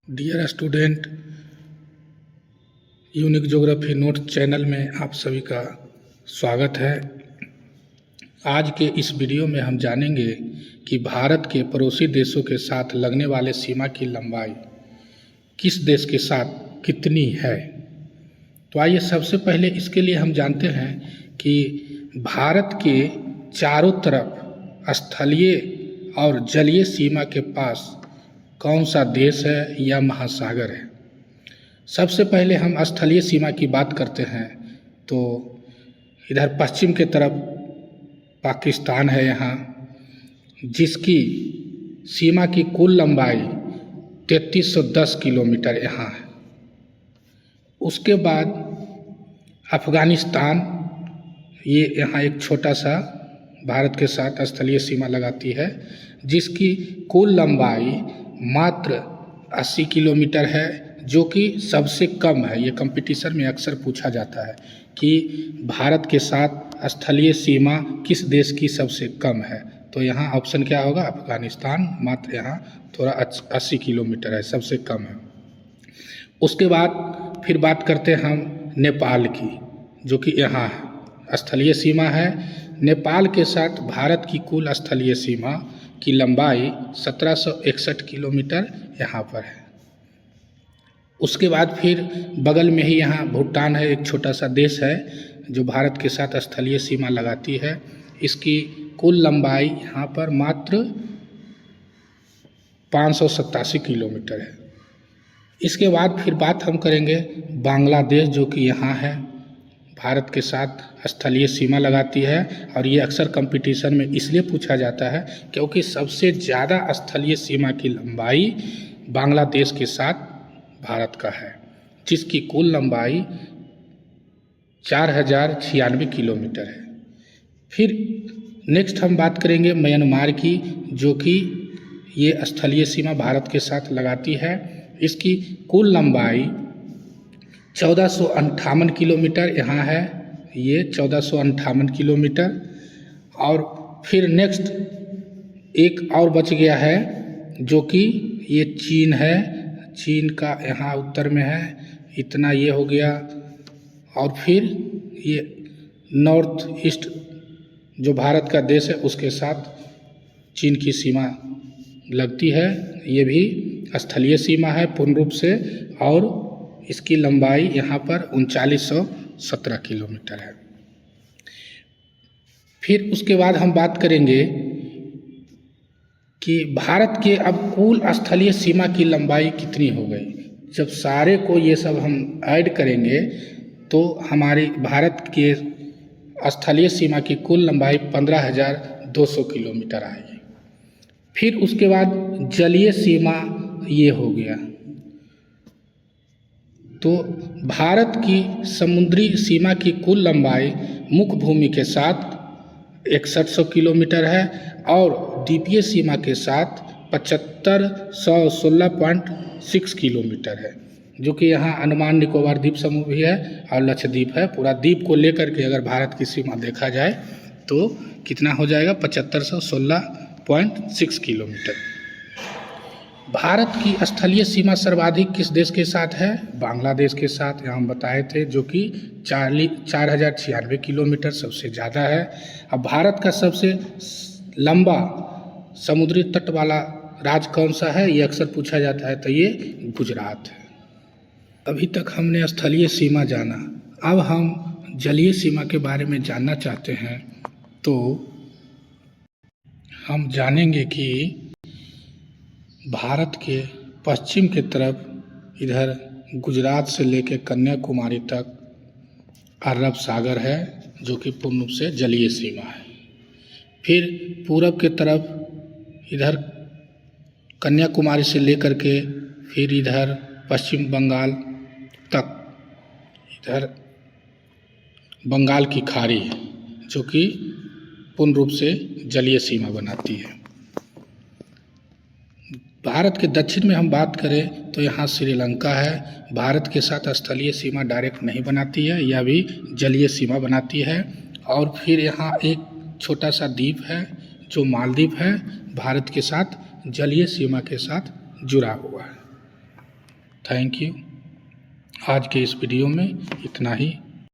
Dear student, unique geography note channel में आप सभी का स्वागत है। आज के इस वीडियो में हम जानेंगे कि भारत के पड़ोसी देशों के साथ लगने वाले सीमा की लंबाई किस देश के साथ कितनी है। तो आइए सबसे पहले इसके लिए हम जानते हैं कि भारत के चारों तरफ स्थलीय और जलीय सीमा के पास कौन सा देश है या महासागर है। सबसे पहले हम स्थलीय सीमा की बात करते हैं तो इधर पश्चिम के तरफ पाकिस्तान है यहाँ, जिसकी सीमा की कुल लंबाई 3310 किलोमीटर यहाँ है। उसके बाद अफ़गानिस्तान, ये यहाँ एक छोटा सा भारत के साथ स्थलीय सीमा लगाती है, जिसकी कुल लंबाई मात्र 80 किलोमीटर है, जो कि सबसे कम है। ये कंपटीशन में अक्सर पूछा जाता है कि भारत के साथ स्थलीय सीमा किस देश की सबसे कम है। तो यहाँ ऑप्शन क्या होगा? अफ़गानिस्तान। मात्र यहाँ थोड़ा 80 किलोमीटर है, सबसे कम है। उसके बाद फिर बात करते हैं हम नेपाल की, जो कि यहाँ है, स्थलीय सीमा है। नेपाल के साथ भारत की कुल स्थलीय सीमा की लंबाई 1761 किलोमीटर यहाँ पर है। उसके बाद फिर बगल में ही यहाँ भूटान है, एक छोटा सा देश है जो भारत के साथ स्थलीय सीमा लगाती है। इसकी कुल लंबाई यहाँ पर मात्र 587 किलोमीटर है। इसके बाद फिर बात हम करेंगे बांग्लादेश, जो कि यहाँ है, भारत के साथ स्थलीय सीमा लगाती है। और ये अक्सर कंपटीशन में इसलिए पूछा जाता है क्योंकि सबसे ज़्यादा स्थलीय सीमा की लंबाई बांग्लादेश के साथ भारत का है, जिसकी कुल लंबाई 4096 किलोमीटर है। फिर नेक्स्ट हम बात करेंगे म्यांमार की, जो कि ये स्थलीय सीमा भारत के साथ लगाती है। इसकी कुल लंबाई 1458 किलोमीटर यहाँ है, ये 1458 किलोमीटर। और फिर नेक्स्ट एक और बच गया है, जो कि ये चीन है। चीन का यहाँ उत्तर में है, इतना ये हो गया। और फिर ये नॉर्थ ईस्ट जो भारत का देश है, उसके साथ चीन की सीमा लगती है। ये भी स्थलीय सीमा है पूर्ण रूप से, और इसकी लंबाई यहाँ पर 3917 किलोमीटर है। फिर उसके बाद हम बात करेंगे कि भारत के अब कुल स्थलीय सीमा की लंबाई कितनी हो गई। जब सारे को ये सब हम ऐड करेंगे तो हमारी भारत के स्थलीय सीमा की कुल लंबाई 15,200 किलोमीटर आएगी। फिर उसके बाद जलीय सीमा ये हो गया। तो भारत की समुद्री सीमा की कुल लंबाई मुख्य भूमि के साथ 6100 किलोमीटर है, और द्वीपीय सीमा के साथ 7516.6 किलोमीटर है, जो कि यहाँ अंडमान निकोबार द्वीप समूह भी है और लक्षद्वीप है। पूरा द्वीप को लेकर के अगर भारत की सीमा देखा जाए तो कितना हो जाएगा? 7516.6 किलोमीटर। भारत की स्थलीय सीमा सर्वाधिक किस देश के साथ है? बांग्लादेश के साथ, यहाँ हम बताए थे, जो कि 4096 किलोमीटर सबसे ज़्यादा है। अब भारत का सबसे लंबा समुद्री तट वाला राज्य कौन सा है, ये अक्सर पूछा जाता है, तो ये गुजरात है। अभी तक हमने स्थलीय सीमा जाना, अब हम जलीय सीमा के बारे में जानना चाहते हैं। तो हम जानेंगे कि भारत के पश्चिम के तरफ इधर गुजरात से लेकर कन्याकुमारी तक अरब सागर है, जो कि पूर्ण रूप से जलीय सीमा है। फिर पूरब के तरफ इधर कन्याकुमारी से लेकर के फिर इधर पश्चिम बंगाल तक इधर बंगाल की खाड़ी है, जो कि पूर्ण रूप से जलीय सीमा बनाती है। भारत के दक्षिण में हम बात करें तो यहाँ श्रीलंका है, भारत के साथ स्थलीय सीमा डायरेक्ट नहीं बनाती है, यह भी जलीय सीमा बनाती है। और फिर यहाँ एक छोटा सा द्वीप है जो मालदीव है, भारत के साथ जलीय सीमा के साथ जुड़ा हुआ है। Thank you. आज के इस वीडियो में इतना ही।